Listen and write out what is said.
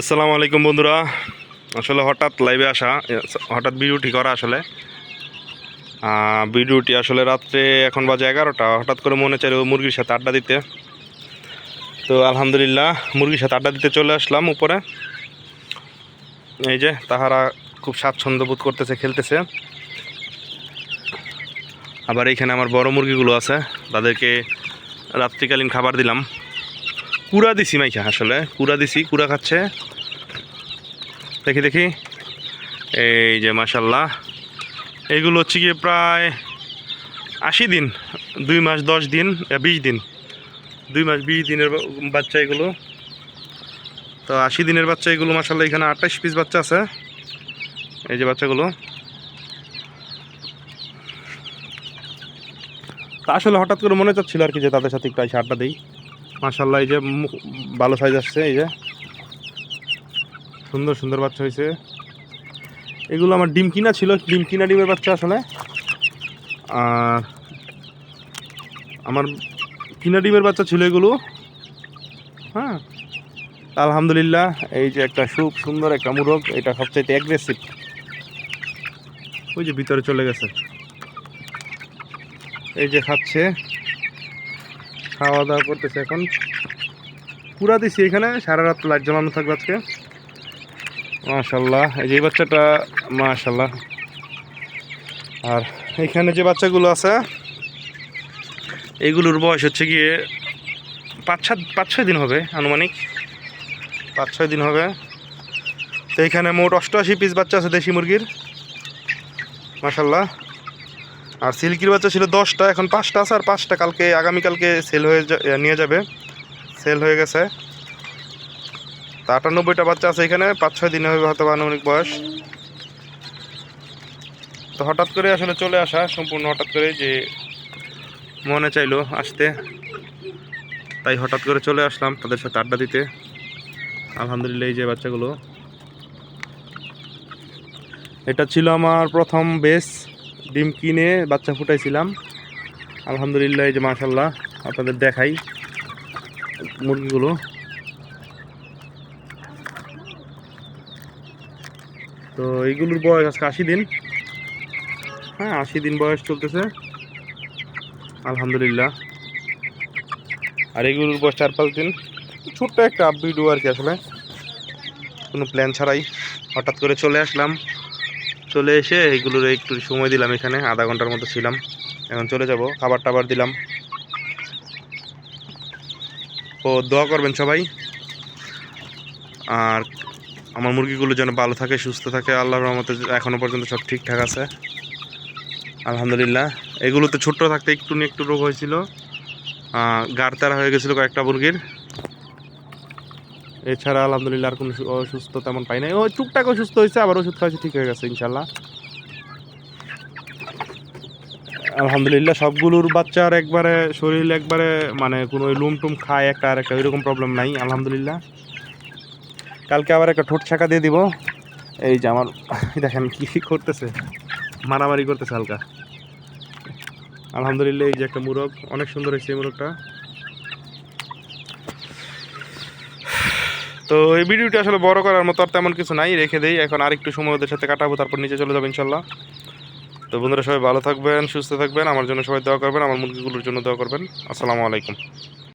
আসসালামু আলাইকুম বন্ধুরা। আসলে হঠাৎ লাইভে আসা, হঠাৎ ভিডিওটি করা। আসলে ভিডিওটি আসলে রাত্রে এখন বাজে 11টা। হঠাৎ করে মনে চাইল মুরগির সাথে আড্ডা দিতে। তো আলহামদুলিল্লাহ মুরগির সাথে আড্ডা দিতে চলে আসলাম উপরে। এই যে তাহারা খুব স্বাচ্ছন্দ্য বোধ করতেছে, খেলতেছে। আবার এইখানে আমার বড় মুরগিগুলো আছে, তাদেরকে রাত্রিকালীন খাবার দিলাম। কুড়া দিছি মাইখা, আসলে কুড়া দিছি, কুড়া খাচ্ছে। দেখি দেখি, এই যে মাশাল্লাহ, এইগুলো হচ্ছে গিয়ে প্রায় 80 দিন, 2 মাস 10 দিন, 20 দিন, 2 মাস 20 দিনের বাচ্চা এগুলো। তো 80 দিনের বাচ্চা এগুলো মাশাল্লাহ। এখানে 28 পিস বাচ্চা আছে, এই যে বাচ্চাগুলো। তা আসলে হঠাৎ করে মনে চাচ্ছিল আর কি যে তাদের সাথে একটু এসে আড্ডা দিই। মাশাল্লাহ এই যে ভালো সাইজ আসছে, এই যে সুন্দর সুন্দর বাচ্চা হয়েছে। এগুলো আমার ডিম কিনা ছিল, ডিমের বাচ্চা আসলে। আর আমার কিনা ডিমের বাচ্চা ছিল এগুলো। হ্যাঁ, আলহামদুলিল্লাহ। এই যে একটা খুব সুন্দর একটা মুরগ, এটা সবচাইতে অ্যাগ্রেসিভ। ওই যে ভিতরে চলে গেছে, এই যে খাচ্ছে, খাওয়া দাওয়া করতেছে। এখন পুরা দিছি এখানে, সারা রাত লাইট জ্বালানো থাকবে আজকে। মাশাল্লাহ, এই যে বাচ্চাটা মাশাল্লাহ। আর এখানে যে বাচ্চাগুলো আছে এইগুলোর বয়স হচ্ছে গিয়ে 5-6 দিন হবে আনুমানিক, 5-6 দিন হবে। তো এখানে মোট 88 পিস বাচ্চা আছে দেশি মুরগির, মাশাল্লাহ। আর সিল্কির বাচ্চা ছিল 10টা, এখন 5টা আছে। আর 5টা কালকে আগামীকালকে সেল হয়ে নিয়ে যাবে, সেল হয়ে গেছে। তা 98টা বাচ্চা আছে এখানে, 5-6 দিন হবে হয়তো আনুমানিক বয়স। তো হঠাৎ করে আসলে চলে আসা, সম্পূর্ণ হঠাৎ করে, যে মনে চাইলো আসতে, তাই হঠাৎ করে চলে আসলাম তাদের সাথে আড্ডা দিতে। আলহামদুলিল্লাহ, এই যে বাচ্চাগুলো, এটা ছিল আমার প্রথম বেস। ডিম কিনে বাচ্চা ফুটাইছিলাম, আলহামদুলিল্লাহ। এই যে মাশাল্লাহ, আপনাদের দেখাই মুরগিগুলো। তো এইগুলোর বয়স আজকে 80 দিন। হ্যাঁ, 80 দিন বয়স চলতেছে, আলহামদুলিল্লাহ। আর এইগুলোর বয়স 4-5 দিন। ছোট্ট একটা ভিডিও আর কি, আসলে কোনো প্ল্যান ছাড়াই হঠাৎ করে চলে আসলাম। চলে এসে এইগুলোর একটু সময় দিলাম, এখানে আধা ঘন্টার মতো ছিলাম। এখন চলে যাব, খাবার টাবার দিলাম। ও দোয়া করবেন সবাই, আর আমার মুরগিগুলো যেন ভালো থাকে, সুস্থ থাকে। আল্লাহর রহমতে এখনও পর্যন্ত সব ঠিকঠাক আছে, আলহামদুলিল্লাহ। এগুলোতে ছোট্ট থাকতে একটু না একটু রোগ হয়েছিল, গাড়তারা হয়ে গেছিলো কয়েকটা মুরগির। এছাড়া আলহামদুলিল্লাহ আর কোনো অসুস্থ তেমন পাই নাই। ও টুকটাক অসুস্থ হয়েছে, আবার ওষুধ খাওয়াছে, ঠিক হয়ে গেছে ইনশাল্লাহ, আলহামদুলিল্লাহ। সবগুলোর বাচ্চার একবারে শরীর একবারে মানে কোনো লুম টুম খায় একটা আর একটা, ওইরকম প্রবলেম নাই, আলহামদুলিল্লাহ। কালকে আবার একটা ঠোঁট ছাকা দিয়ে দিব। এই যে আমার দেখেন কি করতেছে, মারামারি করতেছে হালকা। আলহামদুলিল্লাহ, এই যে একটা মুরগ, অনেক সুন্দর হয়েছে এই মুরগটা। তো এই ভিডিওটি আসলে বড় করার মতো আর তেমন কিছু নাই, রেখে দেই। এখন আরেকটু সময় ওদের সাথে কাটাবো, তারপর নিচে চলে যাবো ইনশাল্লাহ। তো বন্ধুরা সবাই ভালো থাকবেন, সুস্থ থাকবেন, আমার জন্য সবাই দোয়া করবেন, আমার মুরগিগুলোর জন্য দোয়া করবেন। আসসালামু আলাইকুম।